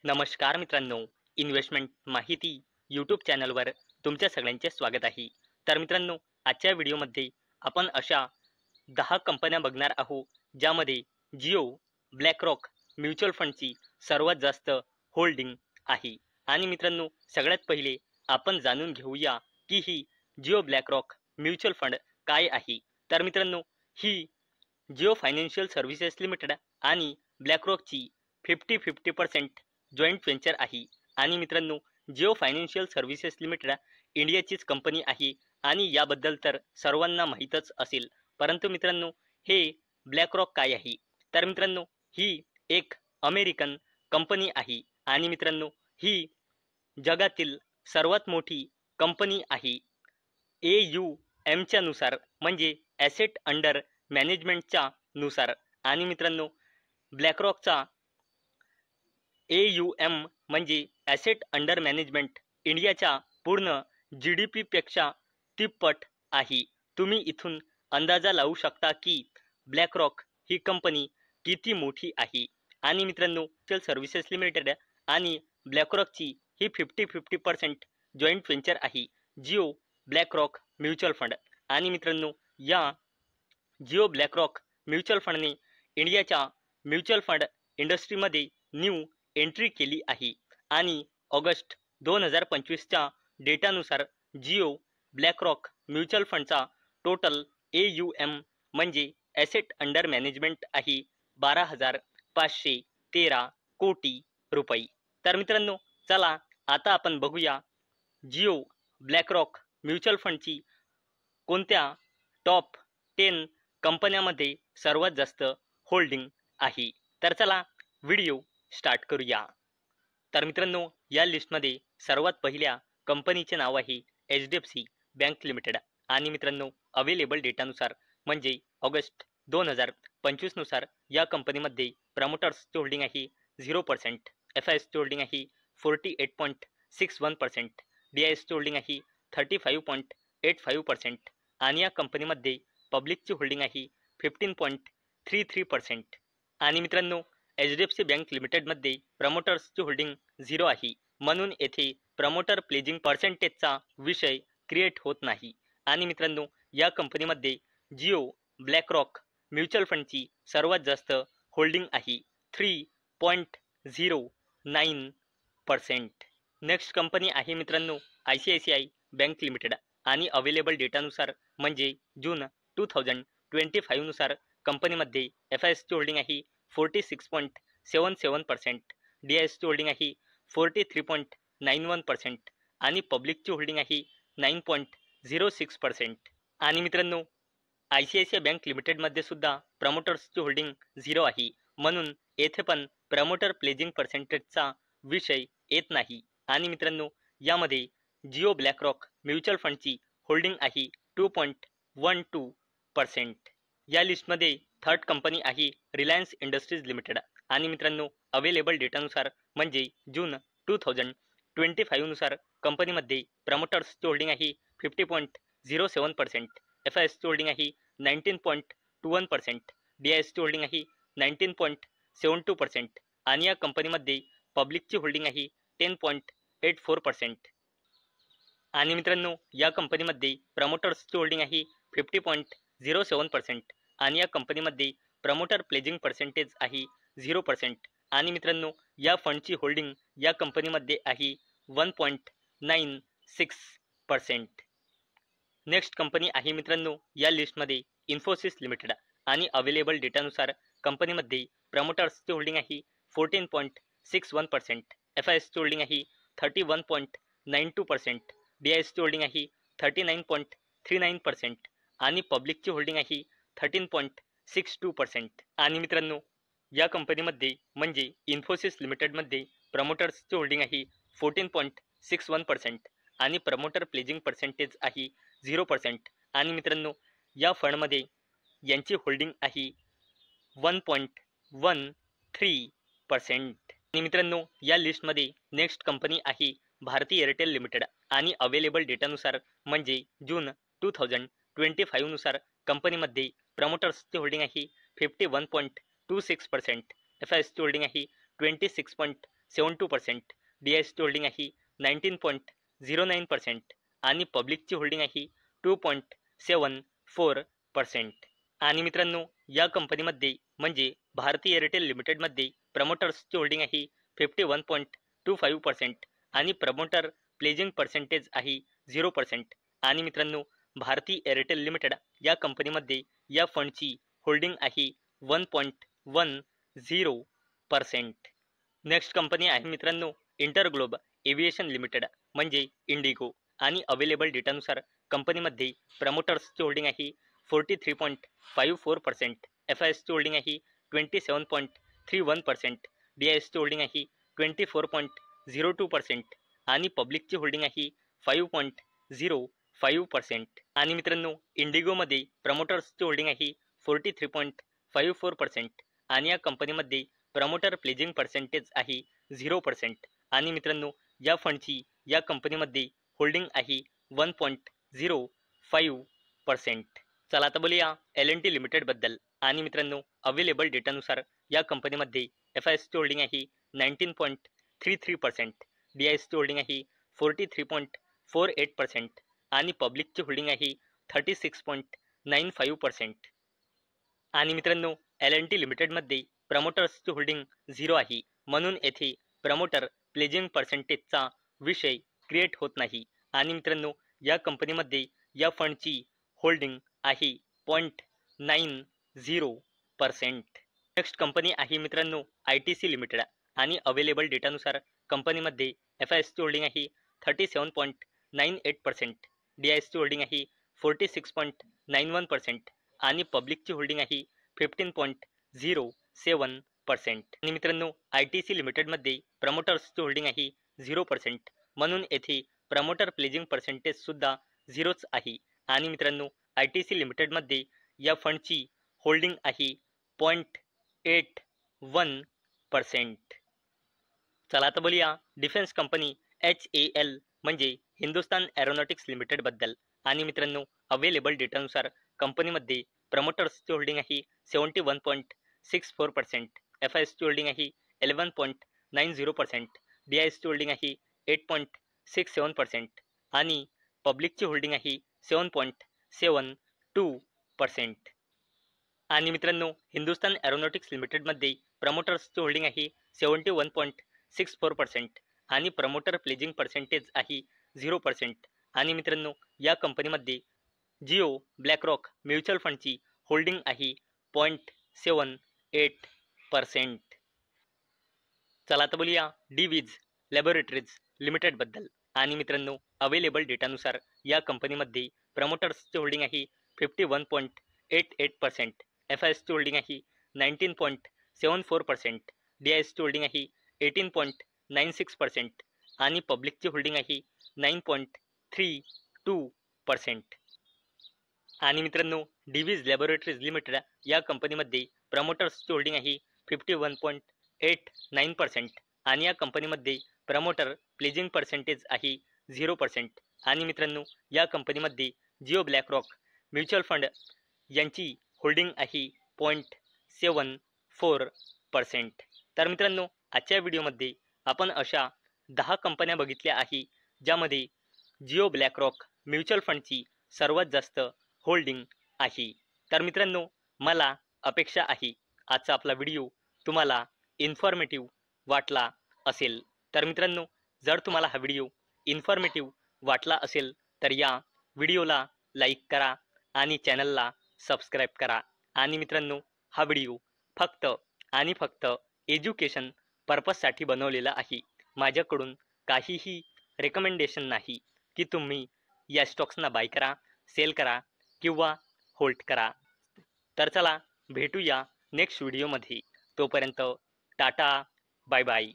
नमस्कार मित्रांनो, इन्व्हेस्टमेंट माहिती यूट्यूब चॅनलवर तुमच्या सगळ्यांचे स्वागत आहे. तर मित्रांनो, आजच्या व्हिडिओमध्ये आपण अशा 10 कंपन्या बघणार आहोत ज्यामध्ये जिओ ब्लॅकरॉक म्युच्युअल फंडची सर्वात जास्त होल्डिंग आहे. आणि मित्रांनो, सगळ्यात पहिले आपण जाणून घेऊया की ही जिओ ब्लॅकरॉक म्युच्युअल फंड काय आहे. तर मित्रांनो, ही जिओ फायनान्शियल सर्व्हिसेस लिमिटेड आणि ब्लॅकरॉकची 50-50% जॉईंट व्हेंचर आहे. आणि मित्रांनो, जिओ फायनान्शियल सर्व्हिसेस लिमिटेड इंडियाचीच कंपनी आहे आणि याबद्दल तर सर्वांना माहीतच असेल. परंतु मित्रांनो, हे ब्लॅकरॉक काय आहे? तर मित्रांनो, ही एक अमेरिकन कंपनी आहे आणि मित्रांनो, ही जगातील सर्वात मोठी कंपनी आहे. AUMच्या नुसार, म्हणजे ॲसेट अंडर मॅनेजमेंटच्या नुसार. आणि मित्रांनो, ब्लॅकरॉकचा AUM म्हणजे ॲसेट अंडर मॅनेजमेंट इंडियाच्या पूर्ण GDP पेक्षा तिप्पट आहे. तुम्ही इथून अंदाजा लावू शकता की ब्लॅकरॉक ही कंपनी किती मोठी आहे. आणि मित्रांनो, सर्व्हिसेस लिमिटेड आणि ब्लॅकरॉकची ही 50-50% जॉईंट व्हेंचर आहे, जिओ ब्लॅकरॉक म्युच्युअल फंड. आणि मित्रांनो, या जिओ ब्लॅकरॉक म्युच्युअल फंडने इंडियाच्या म्युच्युअल फंड इंडस्ट्रीमध्ये न्यू एंट्री केली आहे. आणि ऑगस्ट 2025च्या डेटानुसार जिओ ब्लॅकरॉक म्युच्युअल फंडचा टोटल AUM म्हणजे ॲसेट अंडर मॅनेजमेंट आहे 12,513 कोटी रुपये. तर मित्रांनो, चला आता आपण बघूया जिओ ब्लॅकरॉक म्युच्युअल फंडची कोणत्या टॉप 10 कंपन्यांमध्ये सर्वात जास्त होल्डिंग आहे. तर चला व्हिडिओ स्टार्ट करूया. तर मित्रांनो, या लिस्टमध्ये सर्वात पहिल्या कंपनीचे नाव आहे HDFC बँक लिमिटेड. आणि मित्रांनो, अवेलेबल डेटानुसार म्हणजे ऑगस्ट 2025 नुसार या कंपनीमध्ये प्रमोटर्सची होल्डिंग आहे 0%, FISची होल्डिंग आहे 48.61%, DISची होल्डिंग आहे 35.85% आणि या कंपनीमध्ये पब्लिकची होल्डिंग आहे 15.33%. आणि मित्रांनो, HDFC बँक लिमिटेडमध्ये प्रमोटर्सची होल्डिंग 0 आहे, म्हणून येथे प्रमोटर प्लेजिंग पर्सेंटेजचा विषय क्रिएट होत नाही. आणि मित्रांनो, या कंपनीमध्ये जिओ ब्लॅकरॉक म्युच्युअल फंडची सर्वात जास्त होल्डिंग आहे 3.09%. नेक्स्ट कंपनी आहे मित्रांनो ICICI बँक लिमिटेड. आणि अवेलेबल डेटानुसार म्हणजे जून 2025 नुसार कंपनीमध्ये FISची होल्डिंग आहे 46.77%, DISची होल्डिंग आहे 43.91% आणि पब्लिकची होल्डिंग आहे 9.06%. आणि मित्रांनो, ICICI बँक लिमिटेडमध्ये सुद्धा प्रमोटर्सची होल्डिंग 0 आहे, म्हणून येथे पण प्रमोटर प्लेजिंग पर्सेंटेजचा विषय येत नाही. आणि मित्रांनो, यामध्ये जिओ ब्लॅकरॉक म्युच्युअल फंडची होल्डिंग आहे 2.12%. या लिस्टमध्ये थर्ड कंपनी आहे रिलायन्स इंडस्ट्रीज लिमिटेड. आणि मित्रांनो, अवेलेबल डेटानुसार म्हणजे जून 2025 नुसार कंपनीमध्ये प्रमोटर्सची होल्डिंग आहे 50.07%, FISची होल्डिंग आहे 19.21%, DISची होल्डिंग आहे 19.72% आणि या कंपनीमध्ये पब्लिकची होल्डिंग आहे 10.84%. आणि मित्रांनो, या कंपनीमध्ये प्रमोटर्सची होल्डिंग आहे 50.07% आणि या कंपनीमध्ये प्रमोटर प्लेजिंग पर्सेंटेज आहे 0%. आणि मित्रांनो, या फंडची होल्डिंग या कंपनीमध्ये आहे 1.96%. नेक्स्ट कंपनी आहे मित्रांनो या लिस्टमध्ये इन्फोसिस लिमिटेड. आणि अवेलेबल डेटानुसार कंपनीमध्ये प्रमोटर्सची होल्डिंग आहे 14.61%, FISची होल्डिंग आहे 31.92%, DISची होल्डिंग आहे 39.39% आणि पब्लिकची होल्डिंग आहे 13.62%. आणि मित्रांनो, या कंपनीमध्ये म्हणजे इन्फोसिस लिमिटेडमध्ये प्रमोटर्सची होल्डिंग आहे 14.61% आणि प्रमोटर प्लेजिंग पर्सेंटेज आहे 0%. आणि मित्रांनो, या फंडमध्ये यांची होल्डिंग आहे 1.13%. आणि मित्रांनो, या लिस्टमध्ये नेक्स्ट कंपनी आहे भारती एअरटेल लिमिटेड. आणि अवेलेबल डेटानुसार म्हणजे जून 2025 नुसार कंपनीमध्ये प्रमोटर्सची होल्डिंग आहे 51.26%, FISची होल्डिंग आहे 2.72%, DISची होल्डिंग आहे 19.09% आणि पब्लिकची होल्डिंग आहे 2.74%. आणि मित्रांनो, या कंपनीमध्ये म्हणजे भारती एअरटेल लिमिटेडमध्ये प्रमोटर्सची होल्डिंग आहे 51.25% आणि प्रमोटर प्लेजिंग पर्सेंटेज आहे 0%. आणि मित्रांनो, भारती एअरटेल लिमिटेड या कंपनीमध्ये या फंडची होल्डिंग आहे 1.10%. नेक्स्ट कंपनी आहे मित्रांनो इंटरग्लोब एव्हिएशन लिमिटेड म्हणजे इंडिगो. आणि अवेलेबल डेटानुसार कंपनीमध्ये प्रमोटर्सची होल्डिंग आहे 43.54%, FISची होल्डिंग आहे 27.31%, DISची होल्डिंग आहे 24.02% आणि पब्लिकची होल्डिंग आहे 5.05%. आणि मित्रांनो, इंडिगोमध्ये प्रमोटर्सची होल्डिंग आहे 43.54% आणि या कंपनीमध्ये प्रमोटर प्लेजिंग पर्सेंटेज आहे 0%. आणि मित्रांनो, या फंडची या कंपनीमध्ये होल्डिंग आहे 1.05%. चला आता बोलूया L&T लिमिटेडबद्दल. आणि मित्रांनो, अवेलेबल डेटानुसार या कंपनीमध्ये FISची होल्डिंग आहे 19.33%, DISची होल्डिंग आहे 43.48% आणि पब्लिकची होल्डिंग आहे 36.95%. आणि मित्रांनो, L&T लिमिटेडमध्ये प्रमोटर्सची होल्डिंग 0 आहे, म्हणून येथे प्रमोटर प्लेजिंग पर्सेंटेजचा विषय क्रिएट होत नाही. आणि मित्रांनो, या कंपनीमध्ये या फंडची होल्डिंग आहे 0.90%. नेक्स्ट कंपनी आहे मित्रांनो ITC लिमिटेड. आणि अवेलेबल डेटानुसार कंपनीमध्ये FISची होल्डिंग आहे 37.98%, DISची होल्डिंग आहे 46.91% आणि पब्लिकची होल्डिंग आहे 15.07%. आणि मित्रांनो, ITC लिमिटेडमध्ये प्रमोटर्सची होल्डिंग आहे 0%, म्हणून येथे प्रमोटर प्लेजिंग पर्सेंटेज सुद्धा 0च आहे. आणि मित्रांनो, ITC लिमिटेडमध्ये या फंडची होल्डिंग आहे 0.81%. चला आता बोलूया डिफेन्स कंपनी HAL म्हणजे हिंदुस्तान एरोनॉटिक्स लिमिटेडबद्दल. आणि मित्रांनो, अवेलेबल डेटानुसार कंपनीमध्ये प्रमोटर्सची होल्डिंग आहे 71.64%, FISची होल्डिंग आहे 11.90%, DISची होल्डिंग आहे 8.67% आणि पब्लिकची होल्डिंग आहे 7.72%. आणि मित्रांनो, हिंदुस्तान एरोनॉटिक्स लिमिटेडमध्ये प्रमोटर्सची होल्डिंग आहे 71.64% आणि प्रमोटर प्लेजिंग पर्सेंटेज आहे 0%. आणि मित्रांनो, या कंपनीमध्ये जिओ ब्लॅकरॉक म्युच्युअल फंडची होल्डिंग आहे 0.78%. चला आता बोलूया डिविज लॅबोरेटरीज लिमिटेडबद्दल. आणि मित्रांनो, अवेलेबल डेटानुसार या कंपनीमध्ये प्रमोटर्सची होल्डिंग आहे 51.88%, FISची होल्डिंग आहे 19.74%, DISची होल्डिंग आहे 18.96% आणि पब्लिकची होल्डिंग आहे 9.32%. आणि मित्रांनो, डिविज लॅबोरेटरीज लिमिटेड या कंपनीमध्ये प्रमोटर्सची होल्डिंग आहे 51.89% आणि या कंपनीमध्ये प्रमोटर प्लेजिंग पर्सेंटेज आहे 0%. आणि मित्रांनो, या कंपनीमध्ये जिओ ब्लॅकरॉक म्युच्युअल फंड यांची होल्डिंग आहे 0.74%. तर मित्रांनो, आजच्या व्हिडिओमध्ये आपण अशा 10 कंपन्या बघितल्या आहे ज्यामध्ये जिओ ब्लॅकरॉक म्युच्युअल फंडची सर्वात जास्त होल्डिंग आहे. तर मित्रांनो, मला अपेक्षा आहे आजचा आपला व्हिडिओ तुम्हाला इन्फॉर्मेटिव्ह वाटला असेल. तर मित्रांनो, जर तुम्हाला हा व्हिडिओ इन्फॉर्मेटिव्ह वाटला असेल तर या व्हिडिओला लाईक करा आणि चॅनलला सबस्क्राईब करा. आणि मित्रांनो, हा व्हिडिओ फक्त आणि फक्त एज्युकेशन पर्पजसाठी बनवलेला आहे. माझ्याकडून काहीही रेकमेंडेशन नाही की तुम्ही या स्टॉक्सना बाय करा, सेल करा किंवा होल्ड करा. तर चला भेटूया नेक्स्ट व्हिडिओमध्ये. तोपर्यंत टाटा, बाय बाय.